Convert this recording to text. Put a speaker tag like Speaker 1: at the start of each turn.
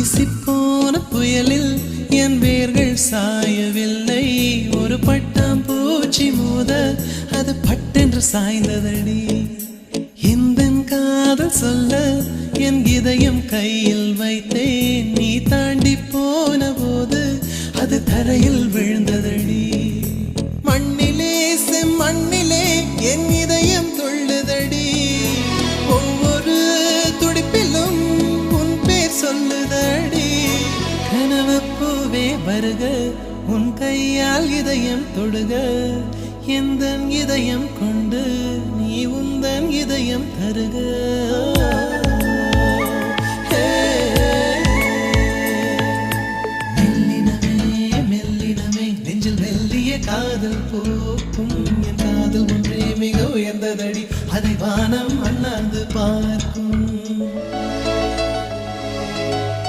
Speaker 1: வீசிப்போன புயலில் என் வேர்கள் சாயவில்லை. ஒரு பட்டாம்பூச்சி மோத அது பட்டென்று சாய்ந்ததடி. இந்த காதல் சொல்ல என் இதயம் கையில் வைத்தேன். நீ தாண்டி போன போது அது தரையில் விழுந்ததடி. மண்ணிலே செம்மண்ணிலே என் இதயம் துள்ளுதடி. ஒவ்வொரு துடிப்பிலும் உன் பேர் சொல்லுதடி. கனவு பூவே வருக, உன் கையால் இதயம் தொடுக. எந்தன் இதயம் கொண்டு நீ உந்தன் இதயம் தருக. மெல்லினமே நெஞ்சில் மெல்லிய காதல் போக்கும். என் காதல் ஒன்றே மிக உயர்ந்ததடி. அதை வானம்